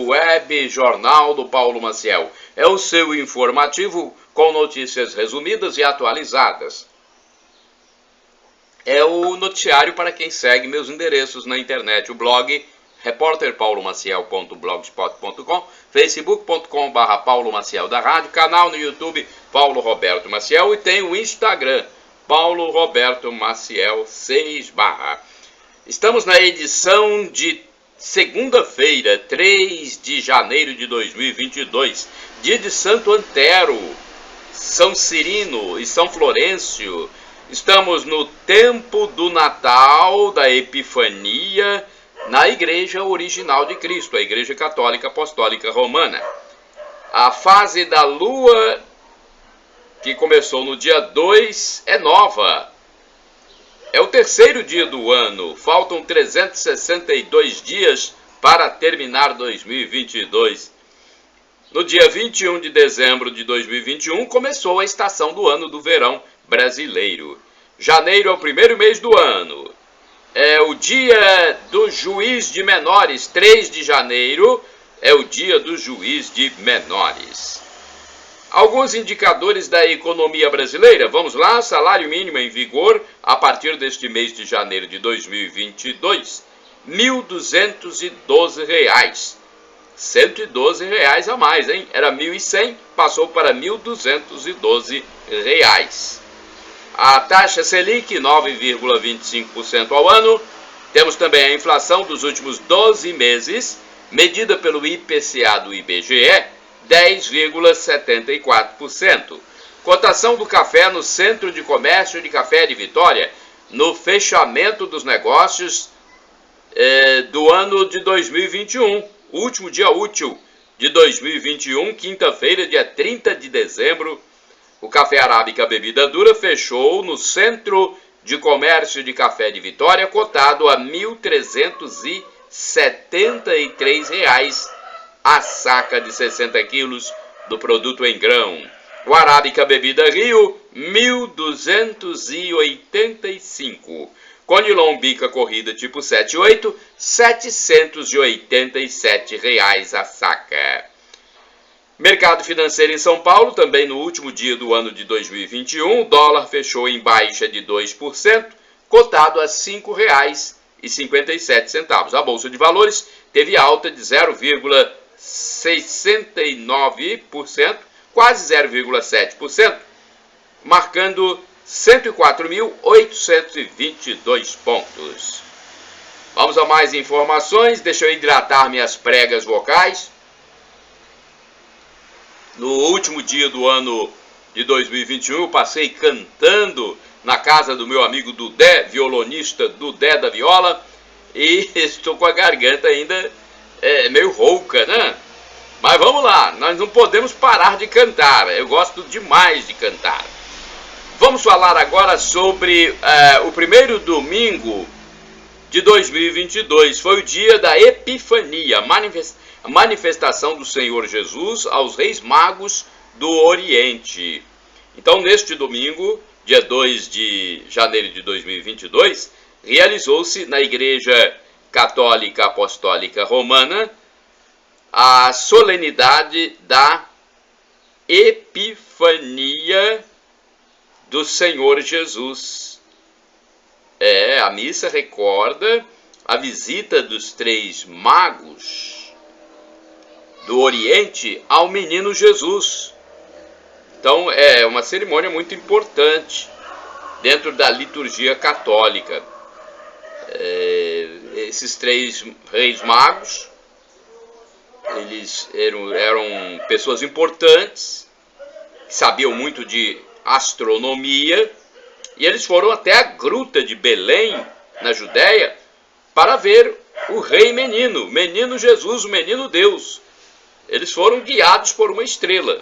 Web Jornal do Paulo Maciel. É o seu informativo com notícias resumidas e atualizadas. É o noticiário para quem segue meus endereços na internet, o blog repórterpaulomaciel.blogspot.com, facebook.com/. Paulo Maciel da Rádio, canal no YouTube Paulo Roberto Maciel e tem o Instagram Paulo Roberto Maciel 6/. Estamos na edição de segunda-feira, 3 de janeiro de 2022, dia de Santo Antero, São Cirino e São Florencio. Estamos no tempo do Natal, da Epifania, na Igreja Original de Cristo, a Igreja Católica Apostólica Romana. A fase da Lua, que começou no dia 2, é nova. É o terceiro dia do ano. Faltam 362 dias para terminar 2022. No dia 21 de dezembro de 2021, começou a estação do ano do verão brasileiro. Janeiro é o primeiro mês do ano. É o dia do juiz de menores. 3 de janeiro é o dia do juiz de menores. Alguns indicadores da economia brasileira. Vamos lá, salário mínimo em vigor a partir deste mês de janeiro de 2022, R$ 1.212. R$ 112 a mais, hein? Era 1.100, passou para R$ 1.212. A taxa Selic, 9,25% ao ano. Temos também a inflação dos últimos 12 meses, medida pelo IPCA do IBGE, 10,74%. Cotação do café no Centro de Comércio de Café de Vitória, no fechamento dos negócios do ano de 2021, último dia útil de 2021, quinta-feira, dia 30 de dezembro, o Café Arábica Bebida Dura fechou no Centro de Comércio de Café de Vitória, cotado a R$ 1.373 a saca de 60 quilos do produto em grão. O Arábica Bebida Rio, R$ 1.285. Conilon Bica Corrida tipo 78, R$ 787 a saca. Mercado financeiro em São Paulo, também no último dia do ano de 2021, o dólar fechou em baixa de 2%, cotado a R$ 5,57. A Bolsa de Valores teve alta de 0,69%, quase 0,7%, marcando 104.822 pontos. Vamos a mais informações. Deixa eu hidratar minhas pregas vocais. No último dia do ano de 2021, eu passei cantando na casa do meu amigo Dudé, violonista Dudé da Viola, e estou com a garganta ainda meio rouca, né? Mas vamos lá, nós não podemos parar de cantar, eu gosto demais de cantar. Vamos falar agora sobre o primeiro domingo de 2022, foi o dia da Epifania, a manifestação do Senhor Jesus aos reis magos do Oriente. Então, neste domingo, dia 2 de janeiro de 2022, realizou-se na Igreja Católica Apostólica Romana a solenidade da Epifania do Senhor Jesus. A missa recorda a visita dos 3 magos do Oriente ao menino Jesus. Então é uma cerimônia muito importante dentro da liturgia católica. Esses 3 reis magos, eles eram pessoas importantes, que sabiam muito de astronomia, e eles foram até a gruta de Belém, na Judéia, para ver o rei menino Jesus, o menino Deus. Eles foram guiados por uma estrela.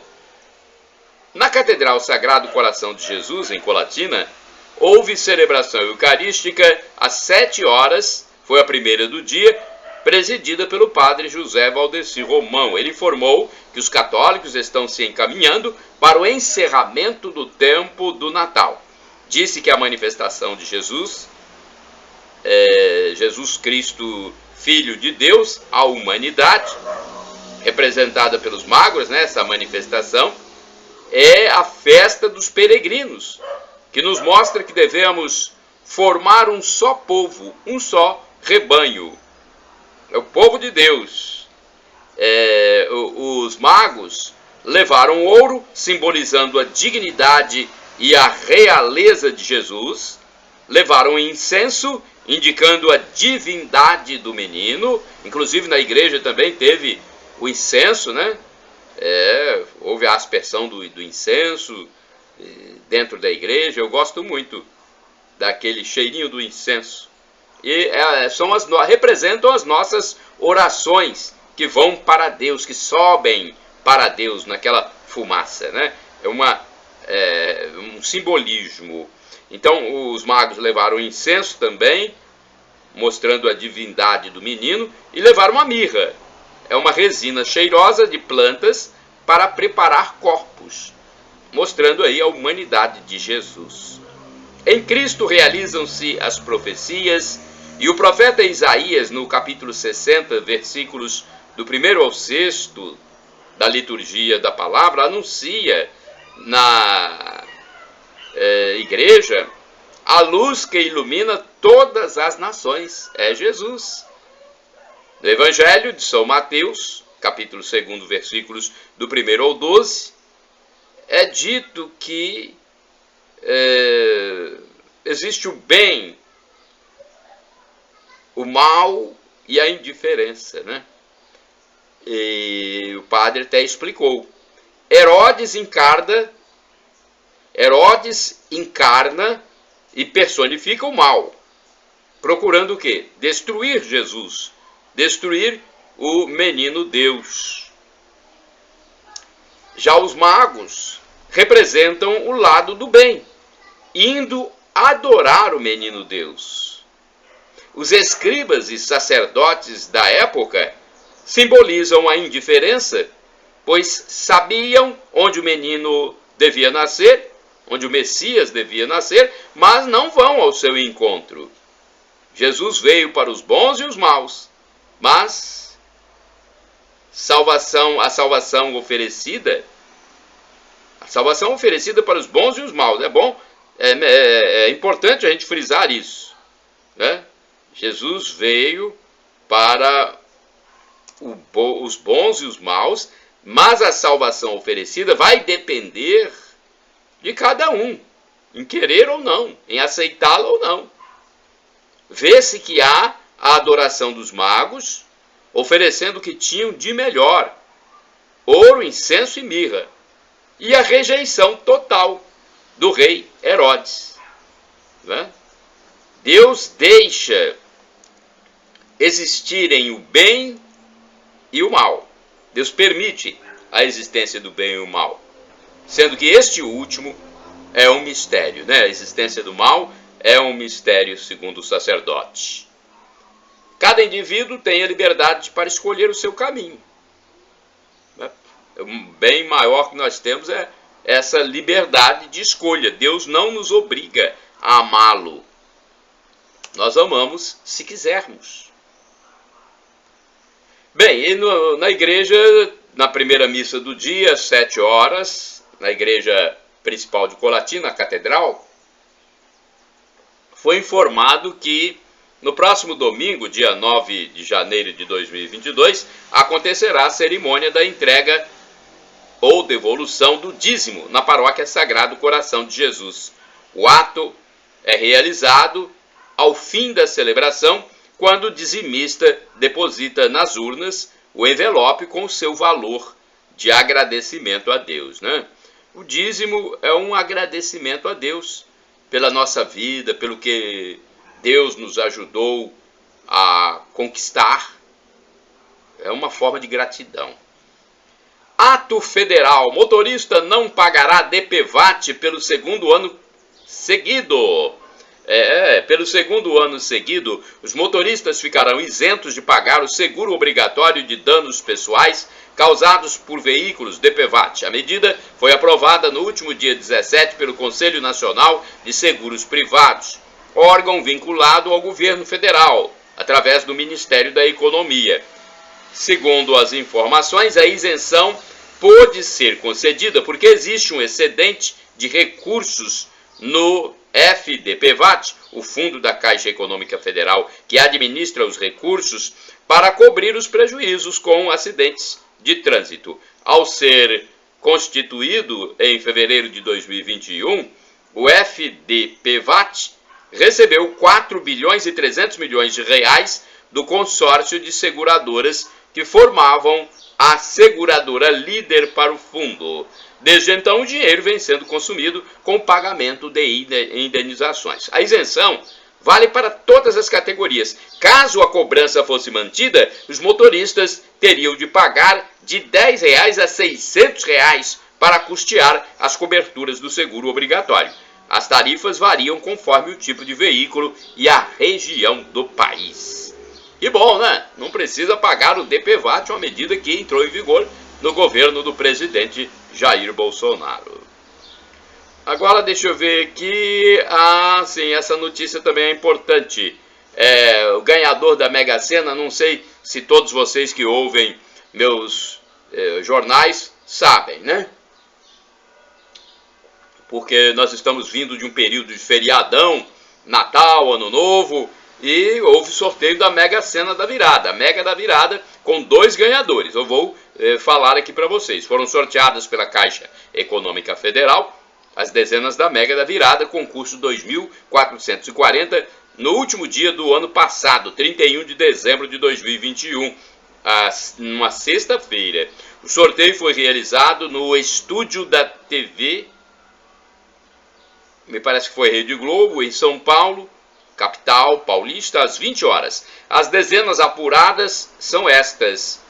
Na Catedral Sagrado Coração de Jesus, em Colatina, houve celebração eucarística às 7 horas, foi a primeira do dia, presidida pelo padre José Valdeci Romão. Ele informou que os católicos estão se encaminhando para o encerramento do tempo do Natal. Disse que a manifestação de Jesus, Jesus Cristo, Filho de Deus, à humanidade, representada pelos magos, né, essa manifestação, é a festa dos peregrinos, que nos mostra que devemos formar um só povo, um só rebanho. É o povo de Deus. Os magos levaram ouro, simbolizando a dignidade e a realeza de Jesus. Levaram incenso, indicando a divindade do menino. Inclusive na igreja também teve o incenso, né? Houve a aspersão do incenso dentro da igreja. Eu gosto muito daquele cheirinho do incenso. E representam as nossas orações que vão para Deus, que sobem para Deus naquela fumaça, né? É um simbolismo. Então os magos levaram incenso também, mostrando a divindade do menino, e levaram a mirra. É uma resina cheirosa de plantas para preparar corpos, mostrando aí a humanidade de Jesus. Em Cristo realizam-se as profecias, e o profeta Isaías, no capítulo 60, versículos do 1º ao 6º da liturgia da palavra, anuncia na igreja a luz que ilumina todas as nações. É Jesus. No Evangelho de São Mateus, capítulo 2, versículos do 1º ao 12, é dito que existe o bem, o mal e a indiferença, né? E o padre até explicou. Herodes encarna e personifica o mal, procurando o quê? Destruir Jesus, destruir o menino Deus. Já os magos representam o lado do bem, indo adorar o menino Deus. Os escribas e sacerdotes da época simbolizam a indiferença, pois sabiam onde o menino devia nascer, onde o Messias devia nascer, mas não vão ao seu encontro. Jesus veio para os bons e os maus, mas a salvação oferecida para os bons e os maus. É bom, é importante a gente frisar isso, né? Jesus veio para os bons e os maus, mas a salvação oferecida vai depender de cada um, em querer ou não, em aceitá-la ou não. Vê-se que há a adoração dos magos, oferecendo o que tinham de melhor, ouro, incenso e mirra, e a rejeição total do rei Herodes, né? Deus deixa existirem o bem e o mal. Deus permite a existência do bem e o mal, sendo que este último é um mistério, né? A existência do mal é um mistério segundo o sacerdote. Cada indivíduo tem a liberdade para escolher o seu caminho. O bem maior que nós temos é essa liberdade de escolha. Deus não nos obriga a amá-lo. Nós amamos se quisermos. Bem, e na igreja, na primeira missa do dia, às 7 horas, na igreja principal de Colatina, na catedral, foi informado que no próximo domingo, dia 9 de janeiro de 2022, acontecerá a cerimônia da entrega ou devolução do dízimo na paróquia Sagrado Coração de Jesus. O ato é realizado ao fim da celebração, quando o dizimista deposita nas urnas o envelope com o seu valor de agradecimento a Deus, né? O dízimo é um agradecimento a Deus pela nossa vida, pelo que Deus nos ajudou a conquistar. É uma forma de gratidão. Ato federal: motorista não pagará DPVAT pelo segundo ano seguido. Pelo segundo ano seguido, os motoristas ficarão isentos de pagar o seguro obrigatório de danos pessoais causados por veículos DPVAT. A medida foi aprovada no último dia 17 pelo Conselho Nacional de Seguros Privados, órgão vinculado ao governo federal, através do Ministério da Economia. Segundo as informações, a isenção pôde ser concedida porque existe um excedente de recursos no FDPVAT, o Fundo da Caixa Econômica Federal, que administra os recursos para cobrir os prejuízos com acidentes de trânsito. Ao ser constituído em fevereiro de 2021, o FDPVAT recebeu 4 bilhões e 300 milhões de reais do consórcio de seguradoras que formavam a seguradora líder para o fundo. Desde então, o dinheiro vem sendo consumido com o pagamento de indenizações. A isenção vale para todas as categorias. Caso a cobrança fosse mantida, os motoristas teriam de pagar de R$ 10 a R$ 600 para custear as coberturas do seguro obrigatório. As tarifas variam conforme o tipo de veículo e a região do país. E bom, né? Não precisa pagar o DPVAT, uma medida que entrou em vigor no governo do presidente Jair Bolsonaro. Agora deixa eu ver aqui. Sim, essa notícia também é importante. O ganhador da Mega Sena, não sei se todos vocês que ouvem meus jornais sabem, né? Porque nós estamos vindo de um período de feriadão, Natal, Ano Novo, e houve sorteio da Mega Sena da Virada. A Mega da Virada com 2 ganhadores. Eu vou falar aqui para vocês. Foram sorteadas pela Caixa Econômica Federal as dezenas da Mega da Virada, concurso 2440, no último dia do ano passado, 31 de dezembro de 2021, numa sexta-feira. O sorteio foi realizado no estúdio da TV, me parece que foi Rede Globo, em São Paulo, capital paulista, às 20 horas. As dezenas apuradas são estas: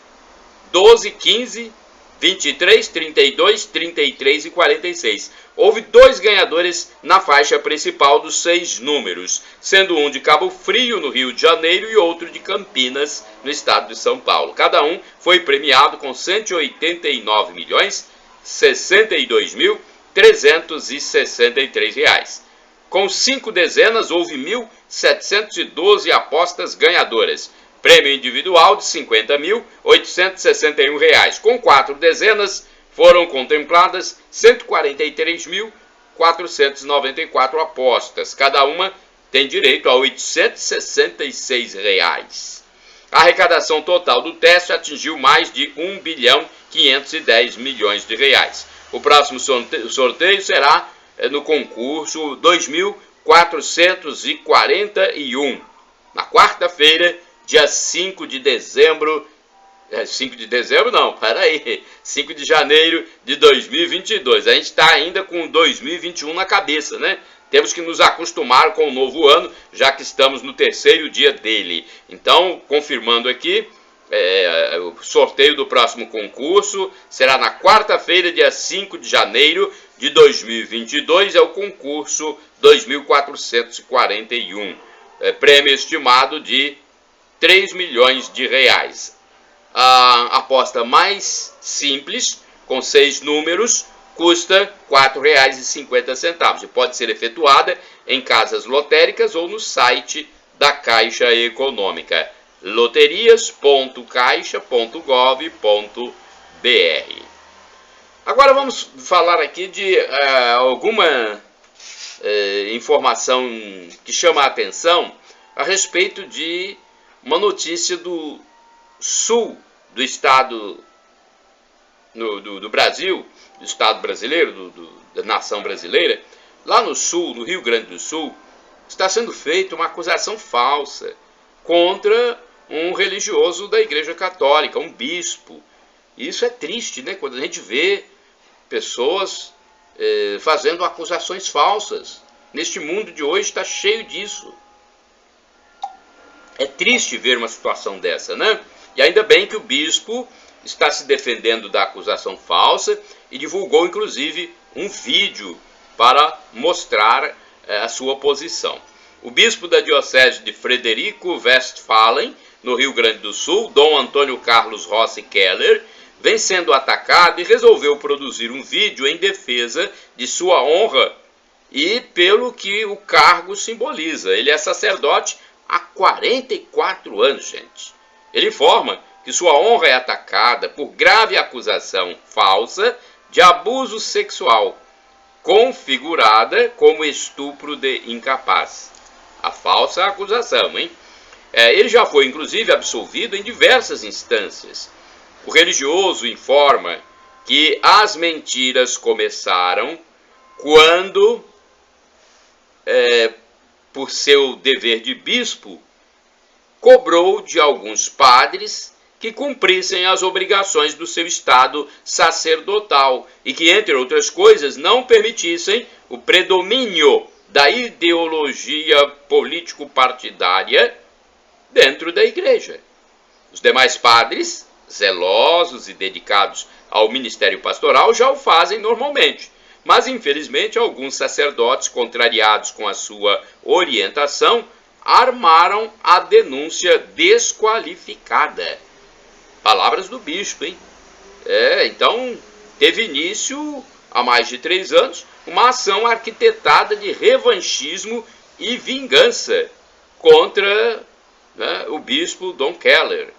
12, 15, 23, 32, 33 e 46. Houve 2 ganhadores na faixa principal dos 6 números, sendo um de Cabo Frio, no Rio de Janeiro, e outro de Campinas, no estado de São Paulo. Cada um foi premiado com R$ 189.062.363. Com 5 dezenas, houve 1.712 apostas ganhadoras. Prêmio individual de R$ 50.861. Com 4 dezenas, foram contempladas 143.494 apostas. Cada uma tem direito a R$ 866. A arrecadação total do teste atingiu mais de R$ 1.510.000.000. O próximo sorteio será no concurso 2441, na quarta-feira, dia 5 de dezembro. 5 de janeiro de 2022. A gente está ainda com 2021 na cabeça, né? Temos que nos acostumar com o novo ano, já que estamos no 3º dia dele. Então, confirmando aqui, o sorteio do próximo concurso será na quarta-feira, dia 5 de janeiro de 2022, é o concurso 2441. Prêmio estimado de R$ 3 milhões. A aposta mais simples, com 6 números, custa R$ 4,50 e pode ser efetuada em casas lotéricas ou no site da Caixa Econômica, loterias.caixa.gov.br. Agora vamos falar aqui de alguma informação que chama a atenção a respeito de uma notícia do sul do estado do Brasil, do estado brasileiro, da nação brasileira. Lá no sul, no Rio Grande do Sul, está sendo feita uma acusação falsa contra um religioso da Igreja Católica, um bispo. E isso é triste, né? Quando a gente vê pessoas fazendo acusações falsas. Neste mundo de hoje está cheio disso. É triste ver uma situação dessa, né? E ainda bem que o bispo está se defendendo da acusação falsa e divulgou, inclusive, um vídeo para mostrar a sua posição. O bispo da Diocese de Frederico Westphalen, no Rio Grande do Sul, Dom Antônio Carlos Rossi Keller, vem sendo atacado e resolveu produzir um vídeo em defesa de sua honra e pelo que o cargo simboliza. Ele é sacerdote há 44 anos, gente. Ele informa que sua honra é atacada por grave acusação falsa de abuso sexual, configurada como estupro de incapaz. A falsa acusação, hein? Ele já foi, inclusive, absolvido em diversas instâncias. O religioso informa que as mentiras começaram quando, por seu dever de bispo, cobrou de alguns padres que cumprissem as obrigações do seu estado sacerdotal e que, entre outras coisas, não permitissem o predomínio da ideologia político-partidária dentro da igreja. Os demais padres, zelosos e dedicados ao ministério pastoral, já o fazem normalmente, mas infelizmente alguns sacerdotes, contrariados com a sua orientação, armaram a denúncia desqualificada. Palavras do bispo, hein? Então, teve início, há mais de 3 anos, uma ação arquitetada de revanchismo e vingança contra o bispo Don Keller.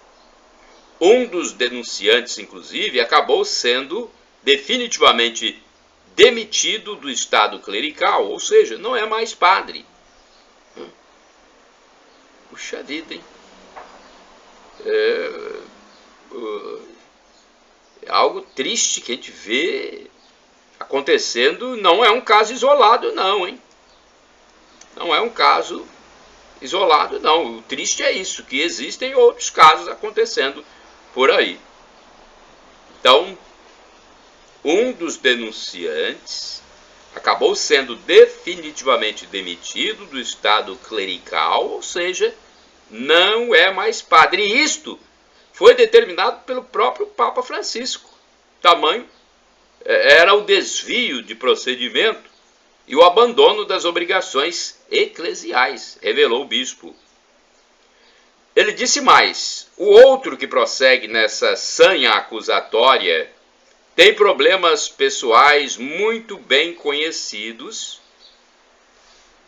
Um dos denunciantes, inclusive, acabou sendo definitivamente demitido do estado clerical, ou seja, não é mais padre. Puxa vida, hein? É algo triste que a gente vê acontecendo. Não é um caso isolado, não, hein? Não é um caso isolado, não. O triste é isso, que existem outros casos acontecendo por aí. Então, um dos denunciantes acabou sendo definitivamente demitido do estado clerical, ou seja, não é mais padre. E isto foi determinado pelo próprio Papa Francisco. Tamanho era o desvio de procedimento e o abandono das obrigações eclesiais, revelou o bispo. Ele disse mais: o outro que prossegue nessa sanha acusatória tem problemas pessoais muito bem conhecidos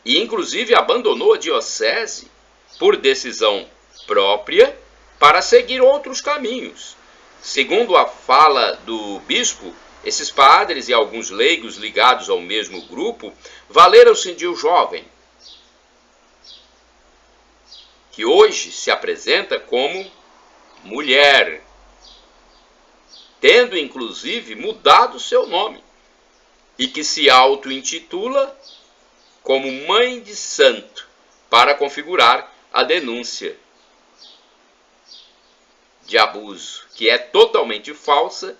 e, inclusive, abandonou a diocese por decisão própria para seguir outros caminhos. Segundo a fala do bispo, esses padres e alguns leigos ligados ao mesmo grupo valeram-se de um jovem que hoje se apresenta como mulher, tendo inclusive mudado seu nome, e que se auto-intitula como mãe de santo para configurar a denúncia de abuso, que é totalmente falsa,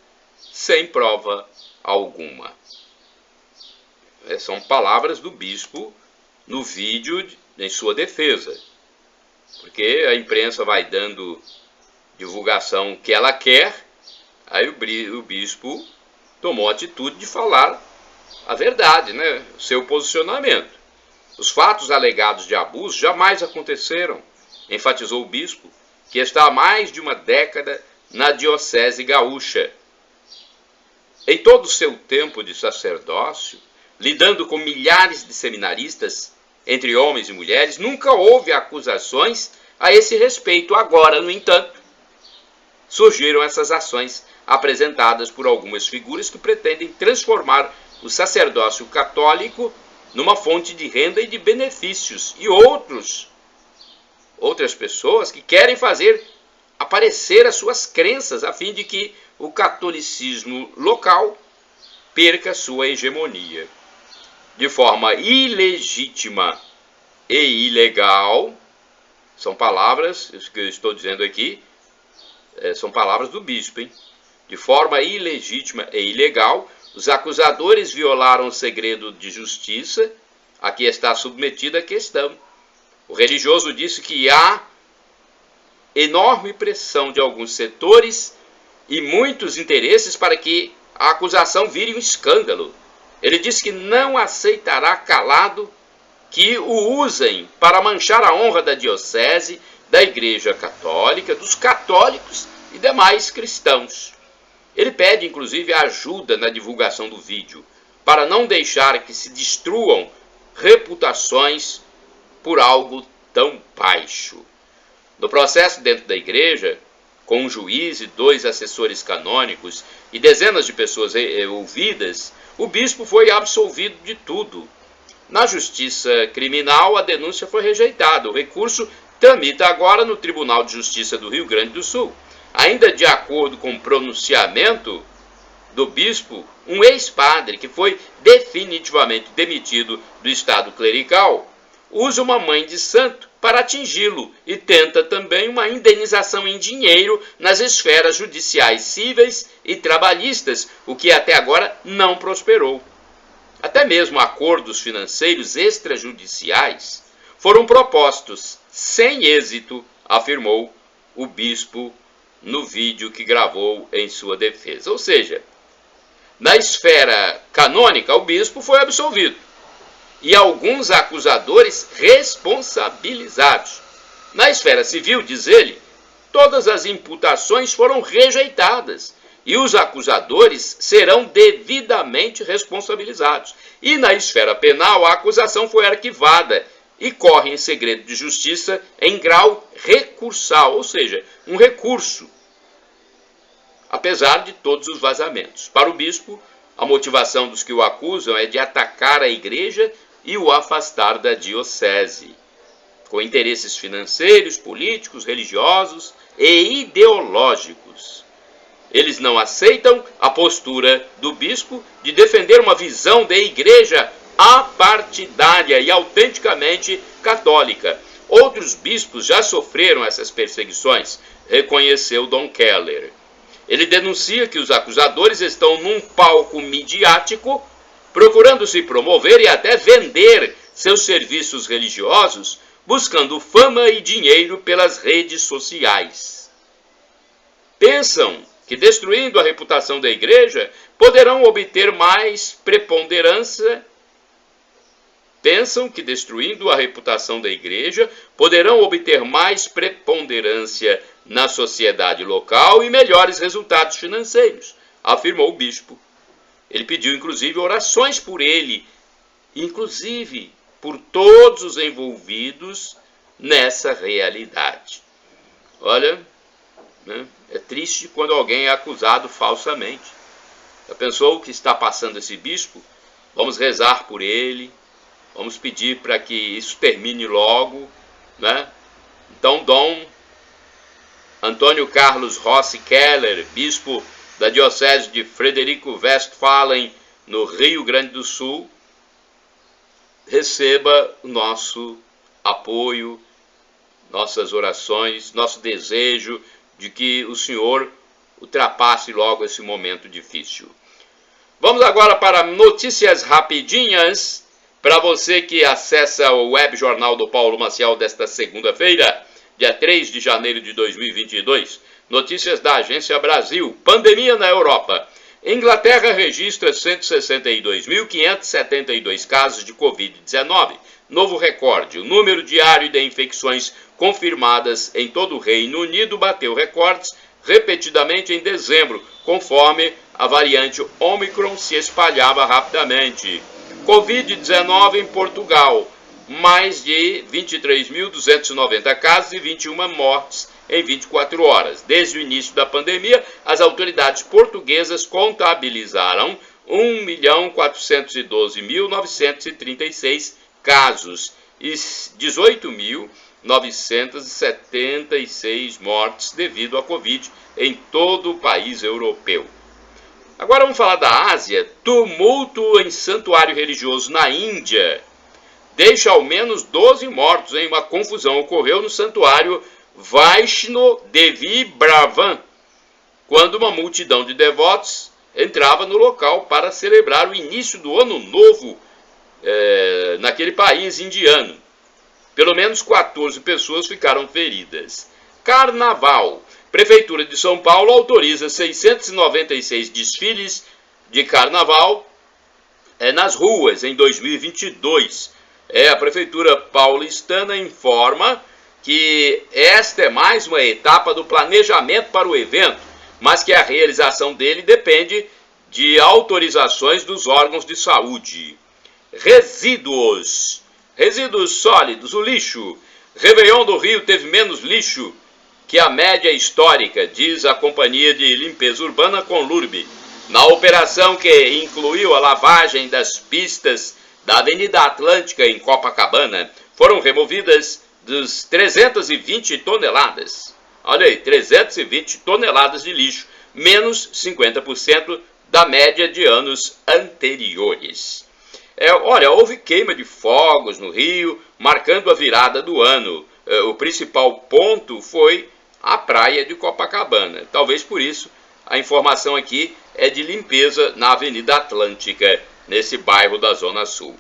sem prova alguma. São palavras do bispo no vídeo em sua defesa, porque a imprensa vai dando divulgação que ela quer. Aí o bispo tomou a atitude de falar a verdade, né? O seu posicionamento. Os fatos alegados de abuso jamais aconteceram, enfatizou o bispo, que está há mais de uma década na diocese gaúcha. Em todo o seu tempo de sacerdócio, lidando com milhares de seminaristas, entre homens e mulheres, nunca houve acusações a esse respeito. Agora, no entanto, surgiram essas ações apresentadas por algumas figuras que pretendem transformar o sacerdócio católico numa fonte de renda e de benefícios, e outras pessoas que querem fazer aparecer as suas crenças a fim de que o catolicismo local perca sua hegemonia. De forma ilegítima e ilegal, são palavras, isso que eu estou dizendo aqui, são palavras do bispo, hein? De forma ilegítima e ilegal, os acusadores violaram o segredo de justiça a que está submetida a questão. O religioso disse que há enorme pressão de alguns setores e muitos interesses para que a acusação vire um escândalo. Ele disse que não aceitará calado que o usem para manchar a honra da diocese, da Igreja Católica, dos católicos e demais cristãos. Ele pede, inclusive, ajuda na divulgação do vídeo, para não deixar que se destruam reputações por algo tão baixo. No processo dentro da igreja, com um juiz e 2 assessores canônicos e dezenas de pessoas ouvidas, o bispo foi absolvido de tudo. Na justiça criminal, a denúncia foi rejeitada. O recurso tramita agora no Tribunal de Justiça do Rio Grande do Sul. Ainda de acordo com o pronunciamento do bispo, um ex-padre que foi definitivamente demitido do estado clerical usa uma mãe de santo para atingi-lo e tenta também uma indenização em dinheiro nas esferas judiciais cíveis e trabalhistas, o que até agora não prosperou. Até mesmo acordos financeiros extrajudiciais foram propostos sem êxito, afirmou o bispo no vídeo que gravou em sua defesa. Ou seja, na esfera canônica, o bispo foi absolvido e alguns acusadores responsabilizados. Na esfera civil, diz ele, todas as imputações foram rejeitadas e os acusadores serão devidamente responsabilizados. E na esfera penal, a acusação foi arquivada e corre em segredo de justiça em grau recursal, ou seja, um recurso, apesar de todos os vazamentos. Para o bispo, a motivação dos que o acusam é de atacar a igreja e o afastar da diocese, com interesses financeiros, políticos, religiosos e ideológicos. Eles não aceitam a postura do bispo de defender uma visão de igreja apartidária e autenticamente católica. Outros bispos já sofreram essas perseguições, reconheceu Don Keller. Ele denuncia que os acusadores estão num palco midiático, procurando se promover e até vender seus serviços religiosos, buscando fama e dinheiro pelas redes sociais. Pensam que destruindo a reputação da igreja poderão obter mais preponderância. Pensam que destruindo a reputação da igreja poderão obter mais preponderância na sociedade local e melhores resultados financeiros, afirmou o bispo. Ele pediu, inclusive, orações por ele, inclusive por todos os envolvidos nessa realidade. Olha, né, é triste quando alguém é acusado falsamente. Já pensou o que está passando esse bispo? Vamos rezar por ele, vamos pedir para que isso termine logo, né? Então, Dom Antônio Carlos Rossi Keller, bispo da Diocese de Frederico Westphalen, no Rio Grande do Sul, receba o nosso apoio, nossas orações, nosso desejo de que o Senhor ultrapasse logo esse momento difícil. Vamos agora para notícias rapidinhas, para você que acessa o web jornal do Paulo Maciel desta segunda-feira, dia 3 de janeiro de 2022. Notícias da Agência Brasil. Pandemia na Europa. Inglaterra registra 162.572 casos de Covid-19. Novo recorde. O número diário de infecções confirmadas em todo o Reino Unido bateu recordes repetidamente em dezembro, conforme a variante Omicron se espalhava rapidamente. Covid-19 em Portugal. Mais de 23.290 casos e 21 mortes em 24 horas. Desde o início da pandemia, as autoridades portuguesas contabilizaram 1.412.936 casos e 18.976 mortes devido à Covid em todo o país europeu. Agora vamos falar da Ásia. Tumulto em santuário religioso na Índia deixa ao menos 12 mortos em uma confusão ocorreu no santuário Vaishno Devi Bravan, quando uma multidão de devotos entrava no local para celebrar o início do ano novo naquele país indiano. Pelo menos 14 pessoas ficaram feridas. Carnaval. Prefeitura de São Paulo autoriza 696 desfiles de carnaval nas ruas em 2022. A Prefeitura paulistana informa que esta é mais uma etapa do planejamento para o evento, mas que a realização dele depende de autorizações dos órgãos de saúde. Resíduos sólidos, o lixo. Réveillon do Rio teve menos lixo que a média histórica, diz a Companhia de Limpeza Urbana Conlurb. Na operação, que incluiu a lavagem das pistas da Avenida Atlântica em Copacabana, foram removidas dos 320 toneladas. Olha aí, 320 toneladas de lixo, menos 50% da média de anos anteriores. Olha, houve queima de fogos no Rio, marcando a virada do ano. O principal ponto foi a praia de Copacabana. Talvez por isso a informação aqui é de limpeza na Avenida Atlântica, nesse bairro da Zona Sul.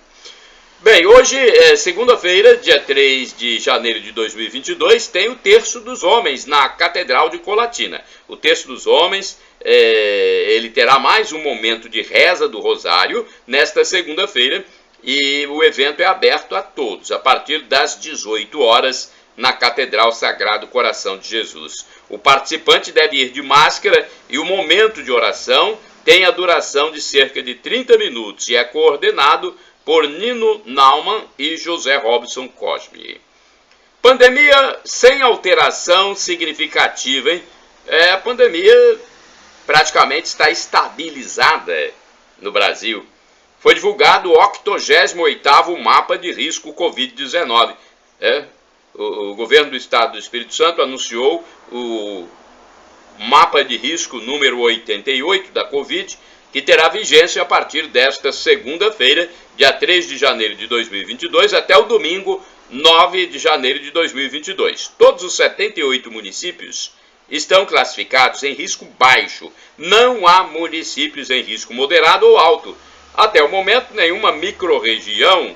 Bem, hoje é segunda-feira, dia 3 de janeiro de 2022, tem o Terço dos Homens na Catedral de Colatina. O Terço dos Homens, ele terá mais um momento de reza do Rosário nesta segunda-feira e o evento é aberto a todos, a partir das 18 horas na Catedral Sagrado Coração de Jesus. O participante deve ir de máscara e o momento de oração tem a duração de cerca de 30 minutos e é coordenado por Nino Naumann e José Robson Cosme. Pandemia sem alteração significativa, hein? A pandemia praticamente está estabilizada no Brasil. Foi divulgado o 88º mapa de risco Covid-19. O governo do Estado do Espírito Santo anunciou o mapa de risco número 88 da Covid, que terá vigência a partir desta segunda-feira, dia 3 de janeiro de 2022, até o domingo 9 de janeiro de 2022. Todos os 78 municípios estão classificados em risco baixo. Não há municípios em risco moderado ou alto. Até o momento, nenhuma microrregião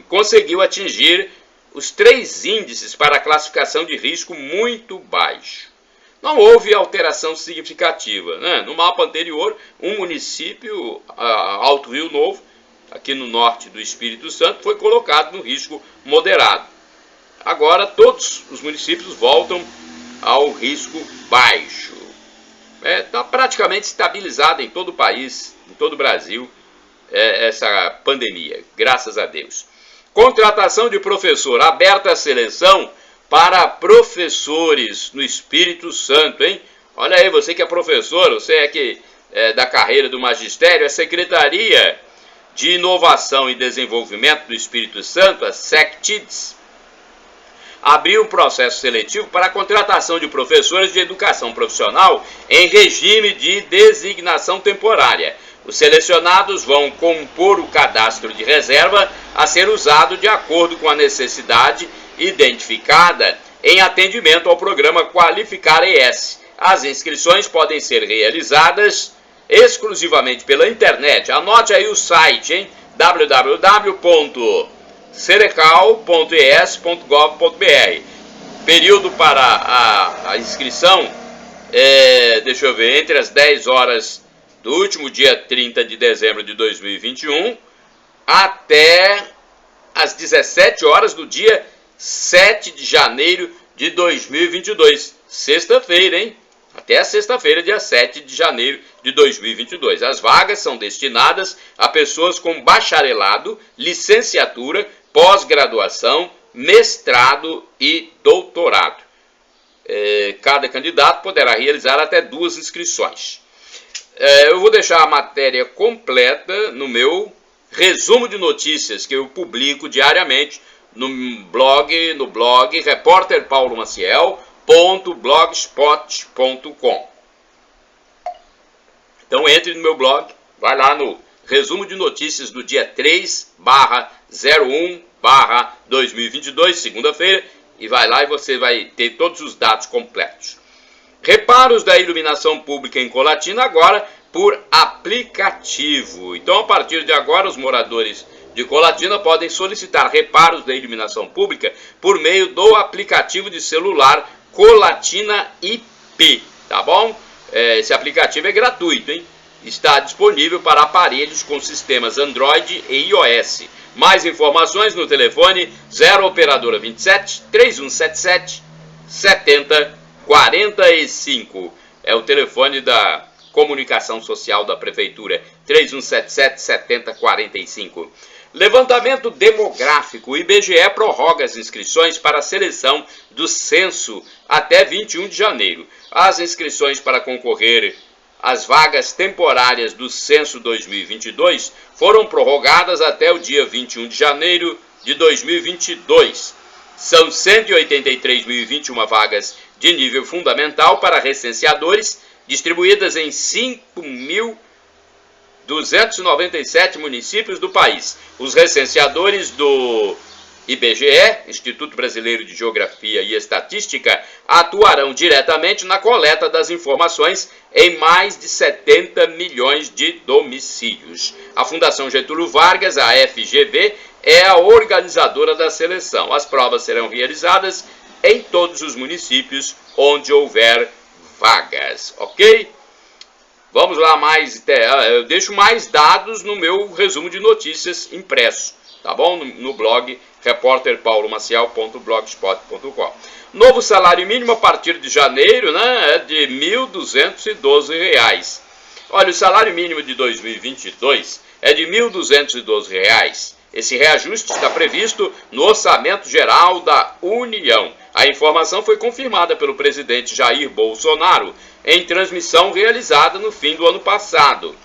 conseguiu atingir os 3 índices para a classificação de risco muito baixo. Não houve alteração significativa, né? No mapa anterior, um município, Alto Rio Novo, aqui no norte do Espírito Santo, foi colocado no risco moderado. Agora, todos os municípios voltam ao risco baixo. Está praticamente estabilizado em todo o país, em todo o Brasil, essa pandemia, graças a Deus. Contratação de professor, aberta a seleção para professores no Espírito Santo, hein? Olha aí, você que é professor, você que é da carreira do magistério, a Secretaria de Inovação e Desenvolvimento do Espírito Santo, a SECTIDS, abriu um processo seletivo para a contratação de professores de educação profissional em regime de designação temporária. Os selecionados vão compor o cadastro de reserva a ser usado de acordo com a necessidade identificada em atendimento ao programa Qualificar ES. As inscrições podem ser realizadas exclusivamente pela internet. Anote aí o site, hein? www.cerecal.es.gov.br. Período para a inscrição deixa eu ver, entre as 10 horas do último dia 30 de dezembro de 2021 até as 17 horas do dia 7 de janeiro de 2022. Sexta-feira, hein? Até a sexta-feira, dia 7 de janeiro de 2022. As vagas são destinadas a pessoas com bacharelado, licenciatura, pós-graduação, mestrado e doutorado. Cada candidato poderá realizar até 2 inscrições. Eu vou deixar a matéria completa no meu resumo de notícias que eu publico diariamente no blog repórterpaulomaciel.blogspot.com. Então entre no meu blog, vai lá no resumo de notícias do dia 3/01/2022, segunda-feira, e vai lá e você vai ter todos os dados completos. Reparos da iluminação pública em Colatina agora por aplicativo. Então, a partir de agora, os moradores de Colatina podem solicitar reparos da iluminação pública por meio do aplicativo de celular Colatina IP, tá bom? Esse aplicativo é gratuito, hein? Está disponível para aparelhos com sistemas Android e iOS. Mais informações no telefone 0 operadora 27 3177 7045. É o telefone da comunicação social da prefeitura, 3177 7045. Levantamento demográfico. O IBGE prorroga as inscrições para a seleção do censo até 21 de janeiro. As inscrições para concorrer às vagas temporárias do censo 2022 foram prorrogadas até o dia 21 de janeiro de 2022. São 183.021 vagas de nível fundamental para recenseadores, distribuídas em 5.297 municípios do país. Os recenseadores do IBGE, Instituto Brasileiro de Geografia e Estatística, atuarão diretamente na coleta das informações em mais de 70 milhões de domicílios. A Fundação Getúlio Vargas, a FGV, é a organizadora da seleção. As provas serão realizadas em todos os municípios onde houver vagas, ok? Vamos lá, eu deixo mais dados no meu resumo de notícias impresso, tá bom? No blog repórterpaulomaciel.blogspot.com. Novo salário mínimo a partir de janeiro, né, é de R$ 1.212. Olha, o salário mínimo de 2022 é de R$ 1.212. Esse reajuste está previsto no Orçamento Geral da União. A informação foi confirmada pelo presidente Jair Bolsonaro em transmissão realizada no fim do ano passado.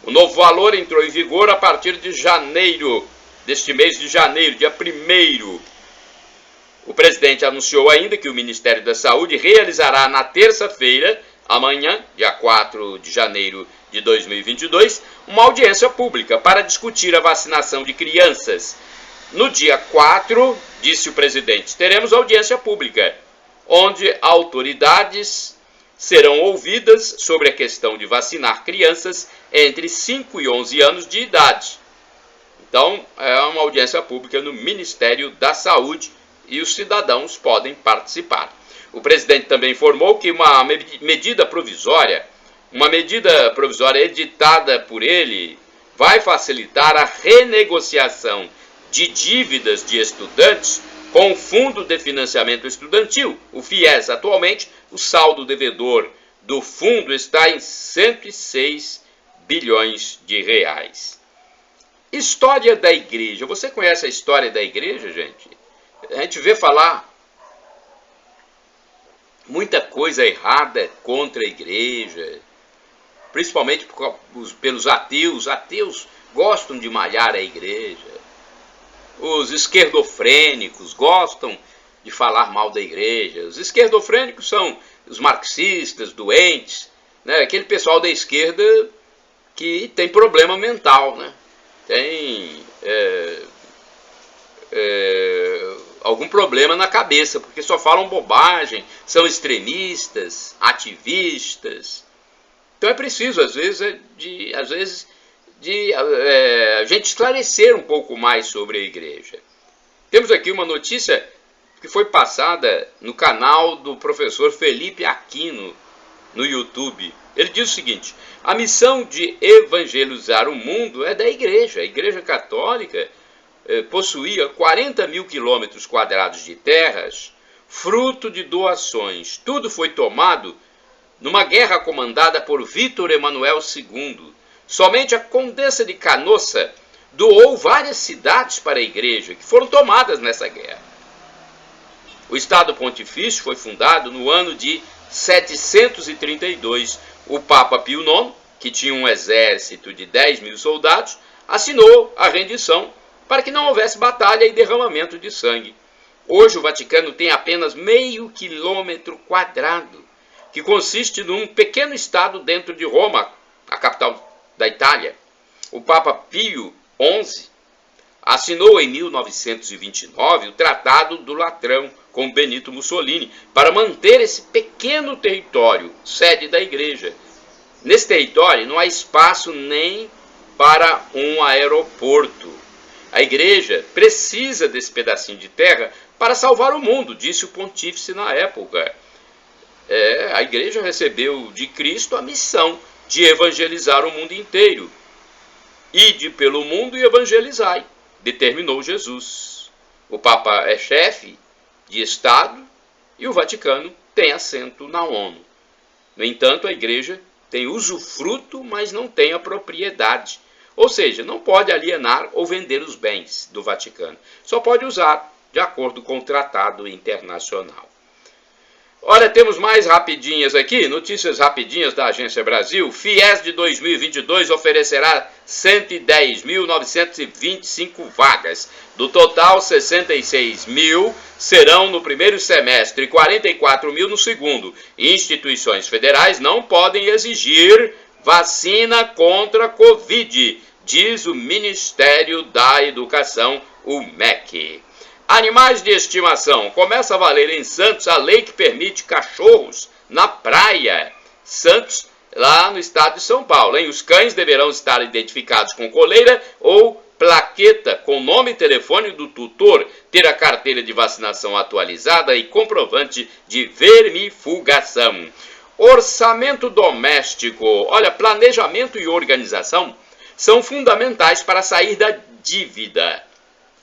O novo valor entrou em vigor a partir de janeiro, deste mês de janeiro, dia 1º. O presidente anunciou ainda que o Ministério da Saúde realizará na terça-feira, amanhã, dia 4 de janeiro de 2022, uma audiência pública para discutir a vacinação de crianças. No dia 4, disse o presidente, teremos audiência pública, onde autoridades serão ouvidas sobre a questão de vacinar crianças entre 5 e 11 anos de idade. Então, é uma audiência pública no Ministério da Saúde e os cidadãos podem participar. O presidente também informou que uma medida provisória editada por ele vai facilitar a renegociação de dívidas de estudantes com o Fundo de Financiamento Estudantil, o FIES. Atualmente, o saldo devedor do fundo está em 106 bilhões de reais. História da igreja. Você conhece a história da igreja, gente? A gente vê falar muita coisa errada contra a igreja, principalmente pelos ateus. Ateus gostam de malhar a igreja. Os esquerdofrênicos gostam de falar mal da igreja. Os esquerdofrênicos são os marxistas, doentes, né? Aquele pessoal da esquerda que tem problema mental, né? Tem algum problema na cabeça, porque só falam bobagem, são extremistas, ativistas. Então é preciso, às vezes, a gente esclarecer um pouco mais sobre a igreja. Temos aqui uma notícia que foi passada no canal do professor Felipe Aquino, no YouTube. Ele diz o seguinte: a missão de evangelizar o mundo é da igreja. A igreja católica possuía 40 mil quilômetros quadrados de terras, fruto de doações. Tudo foi tomado numa guerra comandada por Vítor Emanuel II. Somente a Condessa de Canossa doou várias cidades para a igreja, que foram tomadas nessa guerra. O Estado Pontifício foi fundado no ano de 732. O Papa Pio IX, que tinha um exército de 10 mil soldados, assinou a rendição para que não houvesse batalha e derramamento de sangue. Hoje o Vaticano tem apenas meio quilômetro quadrado, que consiste num pequeno estado dentro de Roma, a capital da Itália. O Papa Pio XI assinou em 1929 o Tratado do Latrão com Benito Mussolini para manter esse pequeno território, sede da igreja. Nesse território não há espaço nem para um aeroporto. A igreja precisa desse pedacinho de terra para salvar o mundo, disse o pontífice na época. A igreja recebeu de Cristo a missão de evangelizar o mundo inteiro. Ide pelo mundo e evangelizai, determinou Jesus. O Papa é chefe de Estado e o Vaticano tem assento na ONU. No entanto, a igreja tem usufruto, mas não tem a propriedade. Ou seja, não pode alienar ou vender os bens do Vaticano. Só pode usar de acordo com o tratado internacional. Olha, temos mais rapidinhas aqui, notícias rapidinhas da Agência Brasil. FIES de 2022 oferecerá 110.925 vagas. Do total, 66.000 serão no primeiro semestre e 44.000 no segundo. Instituições federais não podem exigir vacina contra a Covid, diz o Ministério da Educação, o MEC. Animais de estimação. Começa a valer em Santos a lei que permite cachorros na praia. Santos, lá no estado de São Paulo. Hein? Os cães deverão estar identificados com coleira ou plaqueta com nome e telefone do tutor, ter a carteira de vacinação atualizada e comprovante de vermifugação. Orçamento doméstico. Olha, planejamento e organização são fundamentais para sair da dívida.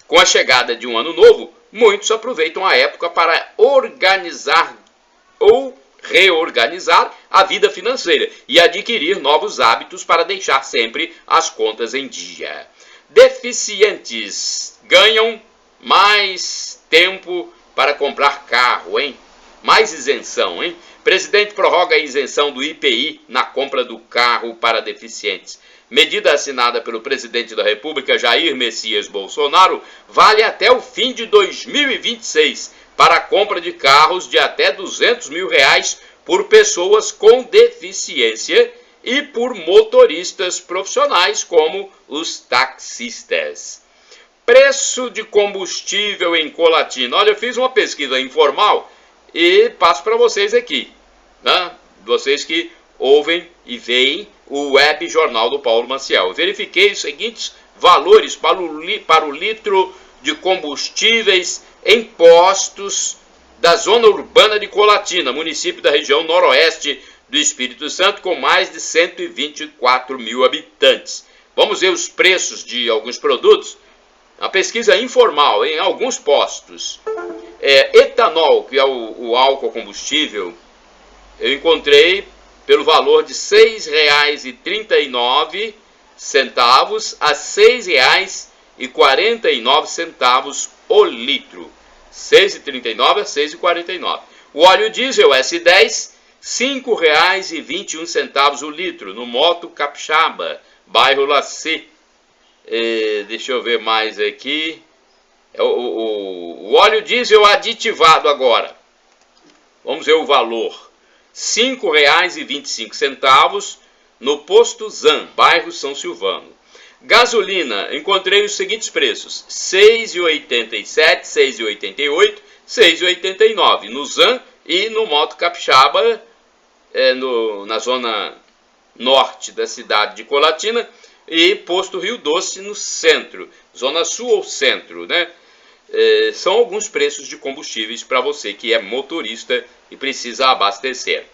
Com a chegada de um ano novo, muitos aproveitam a época para organizar ou reorganizar a vida financeira e adquirir novos hábitos para deixar sempre as contas em dia. Deficientes ganham mais tempo para comprar carro, hein? Mais isenção, hein? Presidente prorroga a isenção do IPI na compra do carro para deficientes. Medida assinada pelo presidente da República, Jair Messias Bolsonaro, vale até o fim de 2026 para a compra de carros de até R$200 mil por pessoas com deficiência e por motoristas profissionais como os taxistas. Preço de combustível em Colatina. Olha, eu fiz uma pesquisa informal e passo para vocês aqui, né? Vocês que ouvem e veem o web jornal do Paulo Maciel. Verifiquei os seguintes valores para o litro de combustíveis em postos da zona urbana de Colatina, município da região noroeste do Espírito Santo, com mais de 124 mil habitantes. Vamos ver os preços de alguns produtos. Uma pesquisa informal em alguns postos. Etanol, que é o álcool combustível, eu encontrei pelo valor de R$ 6,39 a R$ 6,49 o litro. R$ 6,39 a R$ 6,49. O óleo diesel S10, R$ 5,21 o litro, no Moto Capixaba, bairro Lacê. Deixa eu ver mais aqui. O óleo diesel aditivado agora. Vamos ver o valor. R$ 5,25 no posto Zan, bairro São Silvano. Gasolina, encontrei os seguintes preços: R$ 6,87, R$ 6,88, R$ 6,89 no Zan e no Moto Capixaba, na zona norte da cidade de Colatina, e posto Rio Doce no centro, zona sul ou centro, né? São alguns preços de combustíveis para você que é motorista e precisa abastecer.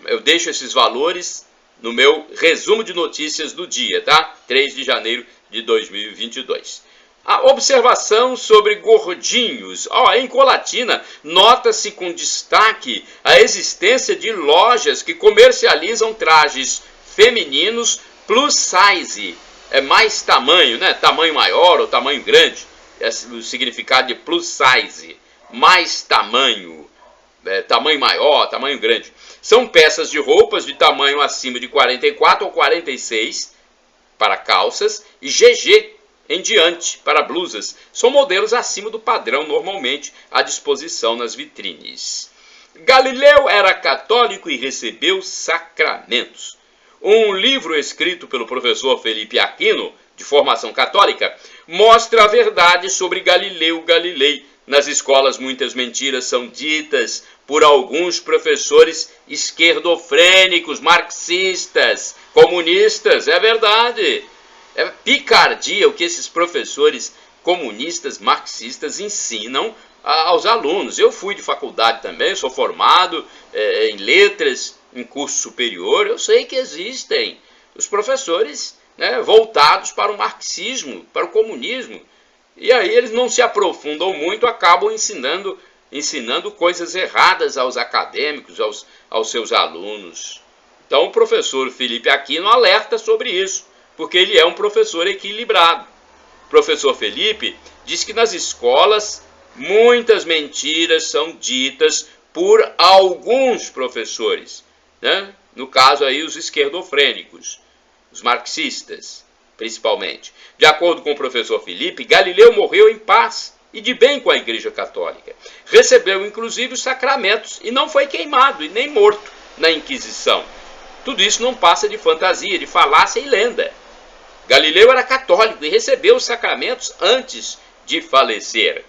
Eu deixo esses valores no meu resumo de notícias do dia, tá? 3 de janeiro de 2022. A observação sobre gordinhos. Em Colatina, nota-se com destaque a existência de lojas que comercializam trajes femininos plus size. Mais tamanho, né? Tamanho maior ou tamanho grande. O significado de plus size. Mais tamanho. Tamanho maior, tamanho grande. São peças de roupas de tamanho acima de 44 ou 46 para calças e GG em diante para blusas. São modelos acima do padrão normalmente à disposição nas vitrines. Galileu era católico e recebeu sacramentos. Um livro escrito pelo professor Felipe Aquino, de formação católica, mostra a verdade sobre Galileu Galilei. Nas escolas, muitas mentiras são ditas por alguns professores esquerdofrênicos, marxistas, comunistas. É verdade. É picardia o que esses professores comunistas, marxistas ensinam aos alunos. Eu fui de faculdade também, sou formado em letras, em curso superior. Eu sei que existem os professores, né, voltados para o marxismo, para o comunismo. E aí eles não se aprofundam muito, acabam ensinando coisas erradas aos acadêmicos, aos seus alunos. Então o professor Felipe Aquino alerta sobre isso. porque ele é um professor equilibrado. O professor Felipe diz que nas escolas muitas mentiras são ditas por alguns professores, né? No caso aí os esquerdofrênicos, os marxistas, principalmente. De acordo com o professor Felipe, Galileu morreu em paz e de bem com a Igreja Católica. Recebeu inclusive os sacramentos e não foi queimado e nem morto na Inquisição. Tudo isso não passa de fantasia, de falácia e lenda. Galileu era católico e recebeu os sacramentos antes de falecer.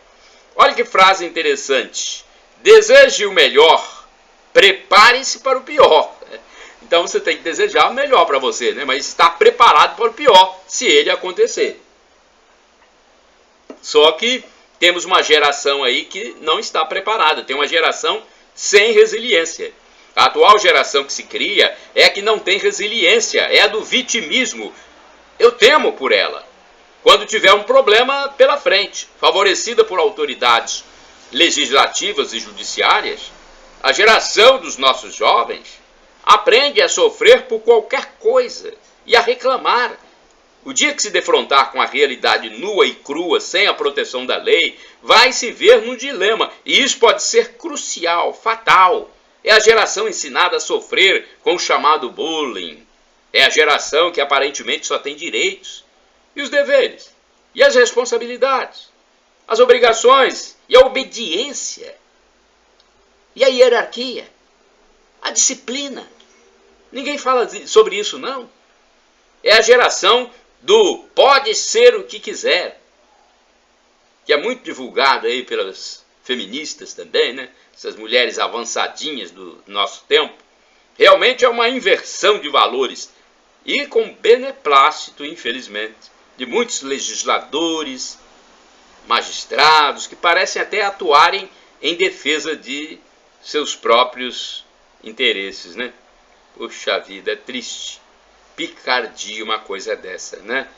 Olha que frase interessante. Deseje o melhor, prepare-se para o pior. Então você tem que desejar o melhor para você, né? Mas estar preparado para o pior, se ele acontecer. Só que temos uma geração aí que não está preparada, tem uma geração sem resiliência. A atual geração que se cria é a que não tem resiliência, é a do vitimismo. Eu temo por ela. Quando tiver um problema pela frente, favorecida por autoridades legislativas e judiciárias, a geração dos nossos jovens aprende a sofrer por qualquer coisa e a reclamar. O dia que se defrontar com a realidade nua e crua, sem a proteção da lei, vai se ver num dilema. E isso pode ser crucial, fatal. É a geração ensinada a sofrer com o chamado bullying. É a geração que aparentemente só tem direitos. E os deveres? E as responsabilidades? As obrigações? E a obediência? E a hierarquia? A disciplina? Ninguém fala sobre isso, não. É a geração do pode ser o que quiser, que é muito divulgado aí pelas feministas também, né? Essas mulheres avançadinhas do nosso tempo. Realmente é uma inversão de valores e com beneplácito, infelizmente, de muitos legisladores, magistrados, que parecem até atuarem em defesa de seus próprios interesses, né? Puxa vida, é triste. Picardia uma coisa dessa, né?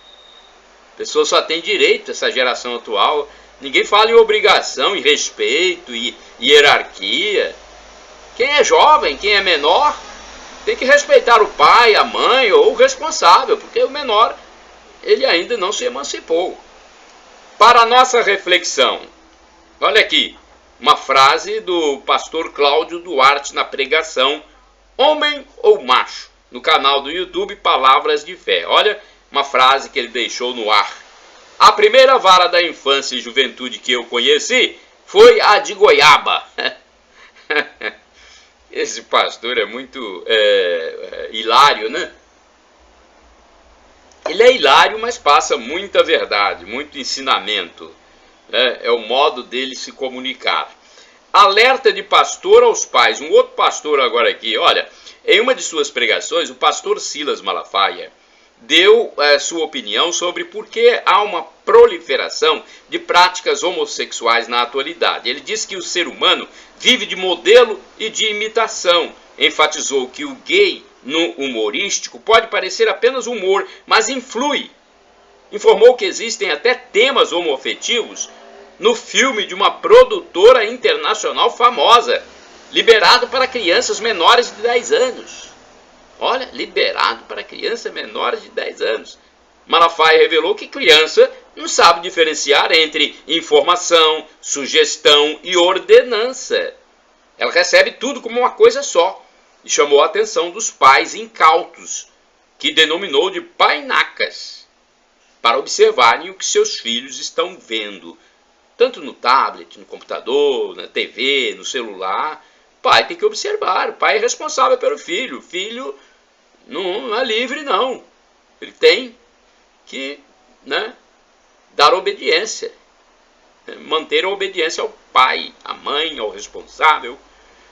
A pessoa só tem direito, essa geração atual. Ninguém fala em obrigação, em respeito e hierarquia. Quem é jovem, quem é menor, tem que respeitar o pai, a mãe ou o responsável, porque o menor, ele ainda não se emancipou. Para a nossa reflexão, olha aqui, uma frase do pastor Cláudio Duarte na pregação Homem ou Macho, no canal do YouTube Palavras de Fé. Olha uma frase que ele deixou no ar. A primeira vara da infância e juventude que eu conheci foi a de goiaba. Esse pastor é muito hilário, né? Ele é hilário, mas passa muita verdade, muito ensinamento. Né? É o modo dele se comunicar. Alerta de pastor aos pais. Um outro pastor agora aqui, olha, em uma de suas pregações, o pastor Silas Malafaia deu sua opinião sobre por que há uma proliferação de práticas homossexuais na atualidade. Ele diz que o ser humano vive de modelo e de imitação. Enfatizou que o gay no humorístico pode parecer apenas humor, mas influi. Informou que existem até temas homoafetivos no filme de uma produtora internacional famosa, liberado para crianças menores de 10 anos. Olha, liberado para crianças menores de 10 anos. Malafaia revelou que criança não sabe diferenciar entre informação, sugestão e ordenança. Ela recebe tudo como uma coisa só e chamou a atenção dos pais incautos, que denominou de painacas, para observarem o que seus filhos estão vendo, tanto no tablet, no computador, na TV, no celular. O pai tem que observar, o pai é responsável pelo filho. O filho não é livre, não. Ele tem que, né, dar obediência, manter a obediência ao pai, à mãe, ao responsável.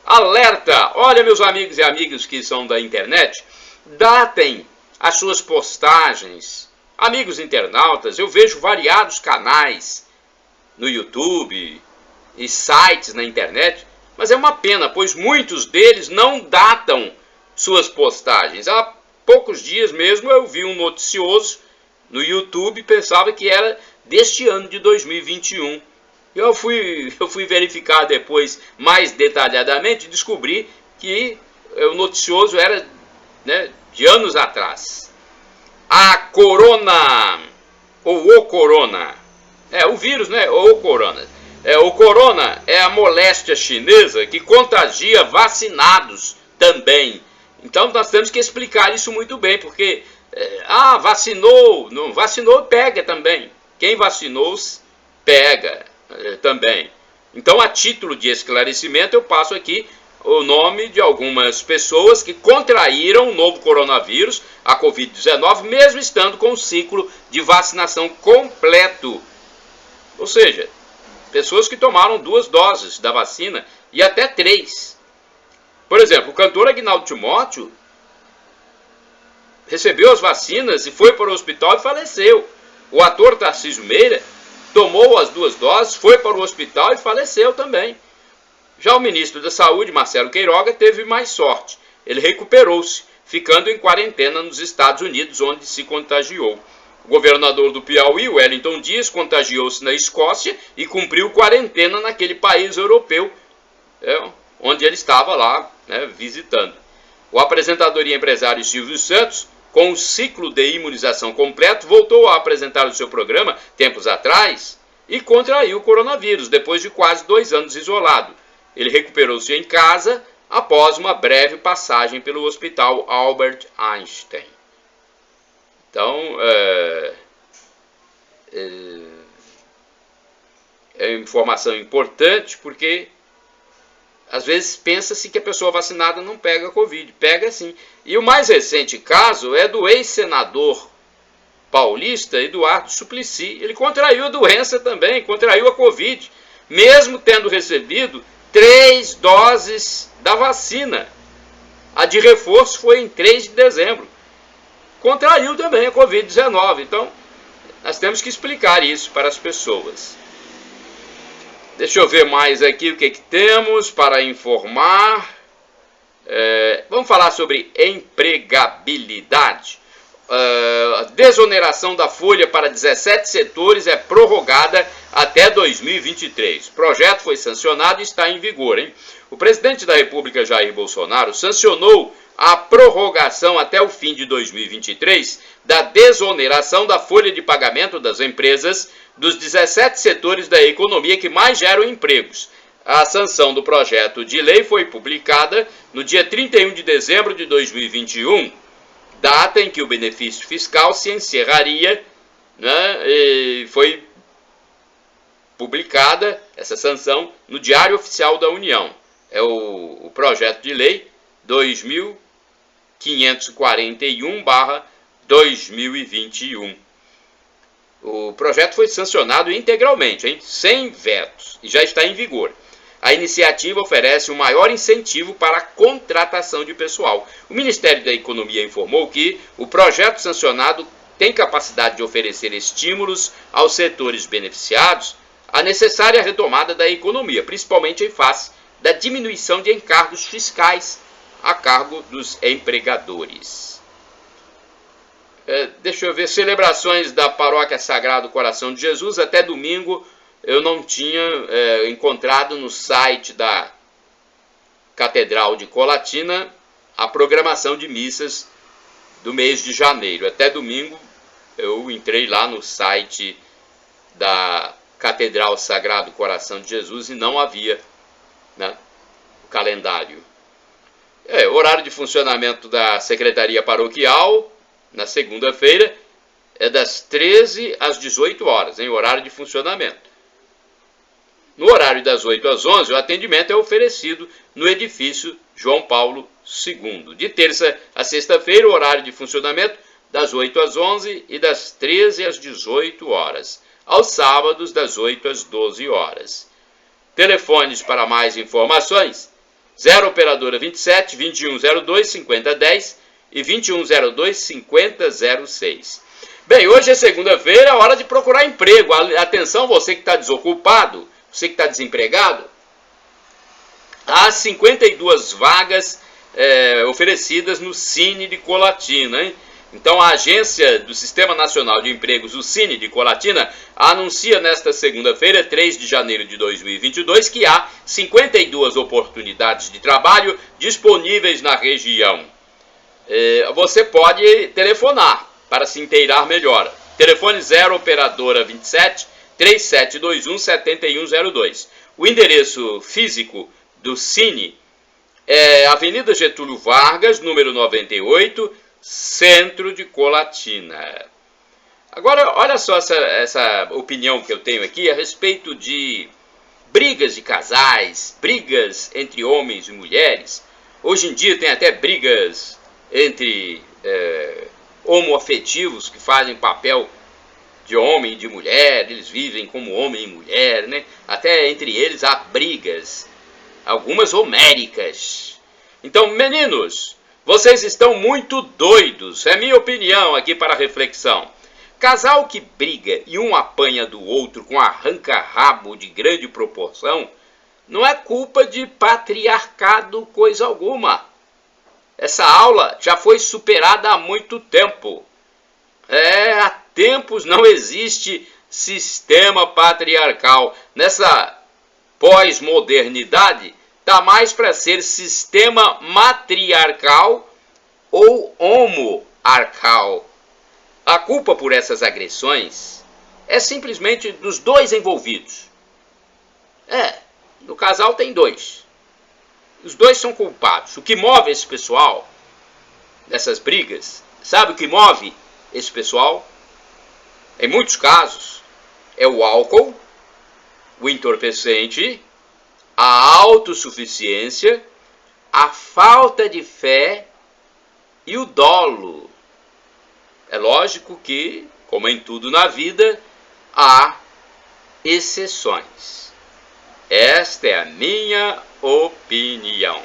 Alerta! Olha, meus amigos e amigas que são da internet, datem as suas postagens. Amigos internautas, eu vejo variados canais no YouTube e sites na internet, mas é uma pena, pois muitos deles não datam suas postagens. Há poucos dias mesmo eu vi um noticioso no YouTube e pensava que era deste ano de 2021. Eu fui verificar depois mais detalhadamente e descobri que o noticioso era, né, de anos atrás. a corona, ou o corona, o vírus, né, ou o corona. O corona é a moléstia chinesa que contagia vacinados também. Então nós temos que explicar isso muito bem, porque vacinou, não vacinou, pega também. Quem vacinou pega também. Então, a título de esclarecimento, eu passo aqui o nome de algumas pessoas que contraíram o novo coronavírus, a Covid-19, mesmo estando com o ciclo de vacinação completo. Ou seja, pessoas que tomaram 2 doses da vacina e até 3. Por exemplo, o cantor Agnaldo Timóteo recebeu as vacinas e foi para o hospital e faleceu. O ator Tarcísio Meira tomou as 2 doses, foi para o hospital e faleceu também. Já o ministro da Saúde, Marcelo Queiroga, teve mais sorte. Ele recuperou-se, ficando em quarentena nos Estados Unidos, onde se contagiou. O governador do Piauí, Wellington Dias, contagiou-se na Escócia e cumpriu quarentena naquele país europeu, onde ele estava lá, visitando. O apresentador e empresário Silvio Santos, com o ciclo de imunização completo, voltou a apresentar o seu programa tempos atrás e contraiu o coronavírus, depois de quase 2 anos isolado. Ele recuperou-se em casa após uma breve passagem pelo Hospital Albert Einstein. Então, é informação importante, porque às vezes pensa-se que a pessoa vacinada não pega Covid. Pega sim. E o mais recente caso é do ex-senador paulista Eduardo Suplicy. Ele contraiu a doença também, contraiu a Covid, mesmo tendo recebido 3 doses da vacina. A de reforço foi em 3 de dezembro. Contraiu também a Covid-19. Então, nós temos que explicar isso para as pessoas. Deixa eu ver mais aqui o que temos para informar. Vamos falar sobre empregabilidade. A desoneração da folha para 17 setores é prorrogada até 2023. O projeto foi sancionado e está em vigor, hein? O presidente da República, Jair Bolsonaro, sancionou a prorrogação até o fim de 2023 da desoneração da folha de pagamento das empresas dos 17 setores da economia que mais geram empregos. A sanção do projeto de lei foi publicada no dia 31 de dezembro de 2021, data em que o benefício fiscal se encerraria, e foi publicada essa sanção no Diário Oficial da União. É o projeto de lei 2541/2021. O projeto foi sancionado integralmente, sem vetos, e já está em vigor. A iniciativa oferece um maior incentivo para a contratação de pessoal. O Ministério da Economia informou que o projeto sancionado tem capacidade de oferecer estímulos aos setores beneficiados à necessária retomada da economia, principalmente em face da diminuição de encargos fiscais a cargo dos empregadores. Deixa eu ver, celebrações da Paróquia Sagrado Coração de Jesus. Até domingo eu não tinha encontrado no site da Catedral de Colatina a programação de missas do mês de janeiro. Até domingo eu entrei lá no site da Catedral Sagrado Coração de Jesus e não havia, o calendário. Horário de funcionamento da Secretaria Paroquial na segunda-feira é das 13 às 18 horas, horário de funcionamento. No horário das 8 às 11, o atendimento é oferecido no edifício João Paulo II. De terça a sexta-feira, o horário de funcionamento das 8 às 11 e das 13 às 18 horas. Aos sábados, das 8 às 12 horas. Telefones para mais informações: 0 operadora 27 2102 5010 e 2102 5006. Bem, hoje é segunda-feira, é hora de procurar emprego. Atenção, você que está desocupado, você que está desempregado. Há 52 vagas oferecidas no Cine de Colatina, Então, a Agência do Sistema Nacional de Empregos, o Cine de Colatina, anuncia nesta segunda-feira, 3 de janeiro de 2022, que há 52 oportunidades de trabalho disponíveis na região. Você pode telefonar para se inteirar melhor. Telefone 0 operadora 27 3721 7102. O endereço físico do Cine é Avenida Getúlio Vargas, número 98, Centro de Colatina. Agora, olha só essa opinião que eu tenho aqui a respeito de brigas de casais, brigas entre homens e mulheres. Hoje em dia tem até brigas entre homoafetivos que fazem papel de homem e de mulher, eles vivem como homem e mulher, né? Até entre eles há brigas, algumas homéricas. Então, meninos, vocês estão muito doidos, é minha opinião aqui para reflexão. Casal que briga e um apanha do outro com arranca-rabo de grande proporção, não é culpa de patriarcado coisa alguma. Essa aula já foi superada há muito tempo. Há tempos não existe sistema patriarcal. Nessa pós-modernidade, está mais para ser sistema matriarcal ou homoarcal. A culpa por essas agressões é simplesmente dos dois envolvidos. No casal tem dois. Os dois são culpados. O que move esse pessoal nessas brigas, sabe o que move esse pessoal? Em muitos casos, é o álcool, o entorpecente, a autossuficiência, a falta de fé e o dolo. É lógico que, como em tudo na vida, há exceções. Esta é a minha opinião.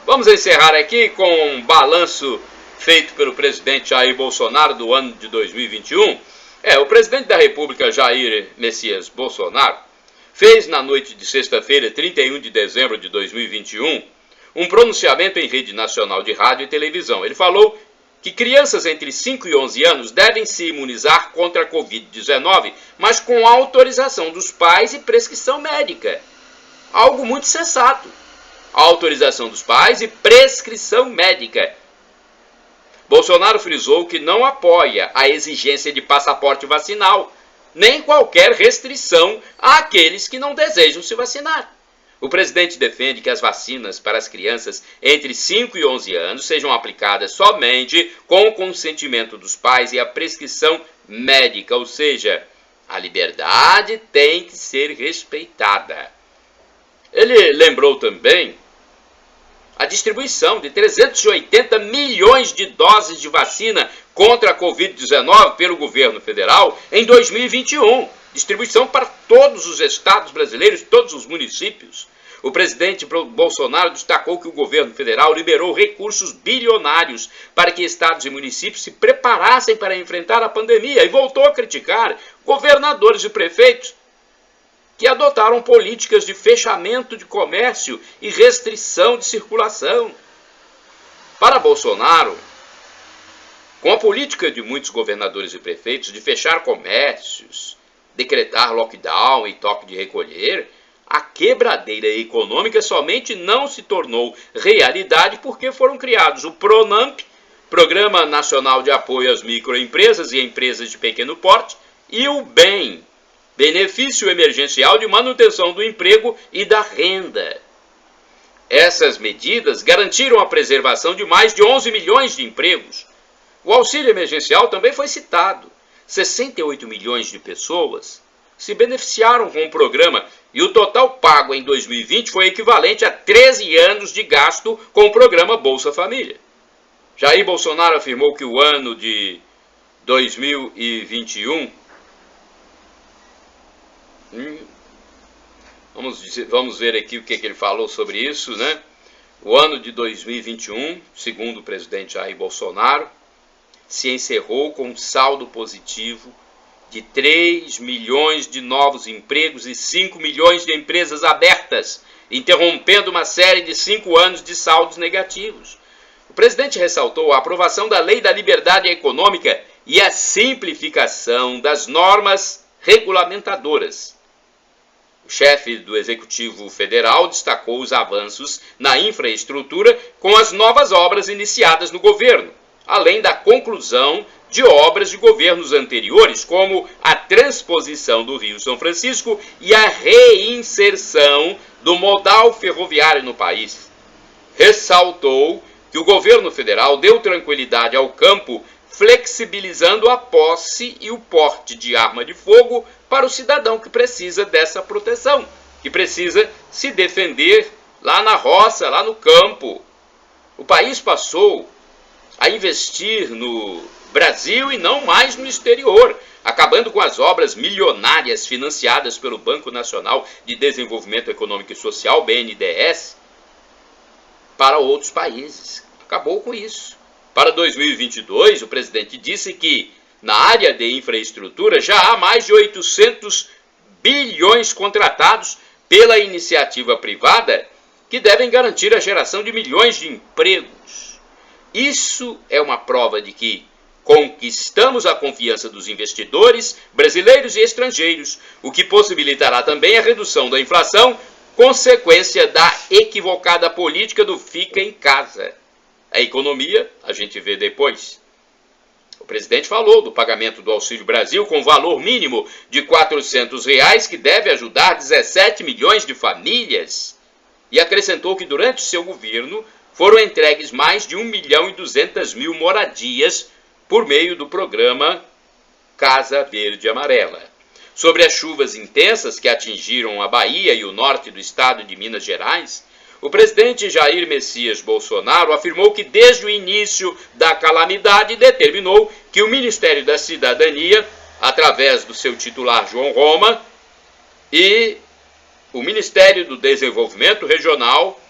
Vamos encerrar aqui com um balanço feito pelo presidente Jair Bolsonaro do ano de 2021. O presidente da República, Jair Messias Bolsonaro, fez na noite de sexta-feira, 31 de dezembro de 2021, um pronunciamento em rede nacional de rádio e televisão. Ele falou que crianças entre 5 e 11 anos devem se imunizar contra a Covid-19, mas com autorização dos pais e prescrição médica. Algo muito sensato. Autorização dos pais e prescrição médica. Bolsonaro frisou que não apoia a exigência de passaporte vacinal, nem qualquer restrição àqueles que não desejam se vacinar. O presidente defende que as vacinas para as crianças entre 5 e 11 anos sejam aplicadas somente com o consentimento dos pais e a prescrição médica, ou seja, a liberdade tem que ser respeitada. Ele lembrou também a distribuição de 380 milhões de doses de vacina contra a Covid-19 pelo governo federal em 2021. Distribuição para todos os estados brasileiros, todos os municípios. O presidente Bolsonaro destacou que o governo federal liberou recursos bilionários para que estados e municípios se preparassem para enfrentar a pandemia e voltou a criticar governadores e prefeitos que adotaram políticas de fechamento de comércio e restrição de circulação. Para Bolsonaro, com a política de muitos governadores e prefeitos de fechar comércios, decretar lockdown e toque de recolher, a quebradeira econômica somente não se tornou realidade porque foram criados o PRONAMP, Programa Nacional de Apoio às Microempresas e Empresas de Pequeno Porte, e o BEM, Benefício Emergencial de Manutenção do Emprego e da Renda. Essas medidas garantiram a preservação de mais de 11 milhões de empregos. O auxílio emergencial também foi citado. 68 milhões de pessoas se beneficiaram com o programa e o total pago em 2020 foi equivalente a 13 anos de gasto com o programa Bolsa Família. Jair Bolsonaro afirmou que o ano de 2021... Vamos ver aqui o que ele falou sobre isso, né? O ano de 2021, segundo o presidente Jair Bolsonaro, se encerrou com um saldo positivo de 3 milhões de novos empregos e 5 milhões de empresas abertas, interrompendo uma série de 5 anos de saldos negativos. O presidente ressaltou a aprovação da Lei da Liberdade Econômica e a simplificação das normas regulamentadoras. O chefe do Executivo Federal destacou os avanços na infraestrutura com as novas obras iniciadas no governo, além da conclusão de obras de governos anteriores, como a transposição do Rio São Francisco e a reinserção do modal ferroviário no país. Ressaltou que o governo federal deu tranquilidade ao campo, flexibilizando a posse e o porte de arma de fogo para o cidadão que precisa dessa proteção, que precisa se defender lá na roça, lá no campo. O país passou a investir no Brasil e não mais no exterior, acabando com as obras milionárias financiadas pelo Banco Nacional de Desenvolvimento Econômico e Social, BNDES, para outros países. Acabou com isso. Para 2022, o presidente disse que na área de infraestrutura já há mais de 800 bilhões contratados pela iniciativa privada que devem garantir a geração de milhões de empregos. Isso é uma prova de que conquistamos a confiança dos investidores brasileiros e estrangeiros, o que possibilitará também a redução da inflação, consequência da equivocada política do fica em casa. A economia, a gente vê depois. O presidente falou do pagamento do Auxílio Brasil com valor mínimo de R$ 400, que deve ajudar 17 milhões de famílias. E acrescentou que durante o seu governo foram entregues mais de 1.200.000 moradias por meio do programa Casa Verde Amarela. Sobre as chuvas intensas que atingiram a Bahia e o norte do estado de Minas Gerais, o presidente Jair Messias Bolsonaro afirmou que desde o início da calamidade determinou que o Ministério da Cidadania, através do seu titular João Roma, e o Ministério do Desenvolvimento Regional,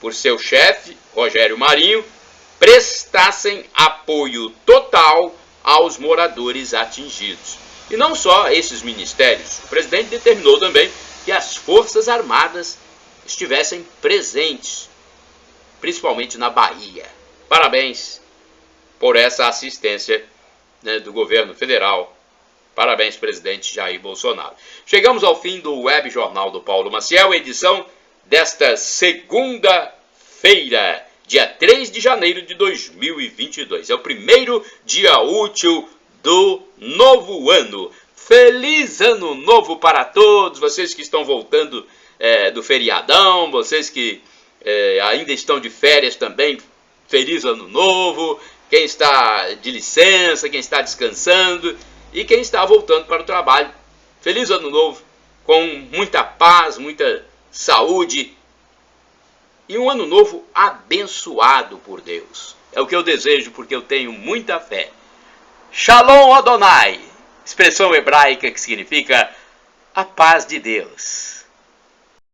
por seu chefe, Rogério Marinho, prestassem apoio total aos moradores atingidos. E não só esses ministérios, o presidente determinou também que as Forças Armadas estivessem presentes, principalmente na Bahia. Parabéns por essa assistência, do governo federal. Parabéns, presidente Jair Bolsonaro. Chegamos ao fim do Web Jornal do Paulo Maciel, edição desta segunda-feira, dia 3 de janeiro de 2022. É o primeiro dia útil do novo ano. Feliz ano novo para todos, vocês que estão voltando do feriadão, vocês que ainda estão de férias também, feliz ano novo, quem está de licença, quem está descansando e quem está voltando para o trabalho. Feliz ano novo, com muita paz, muita saúde e um ano novo abençoado por Deus. É o que eu desejo porque eu tenho muita fé. Shalom Adonai, expressão hebraica que significa a paz de Deus.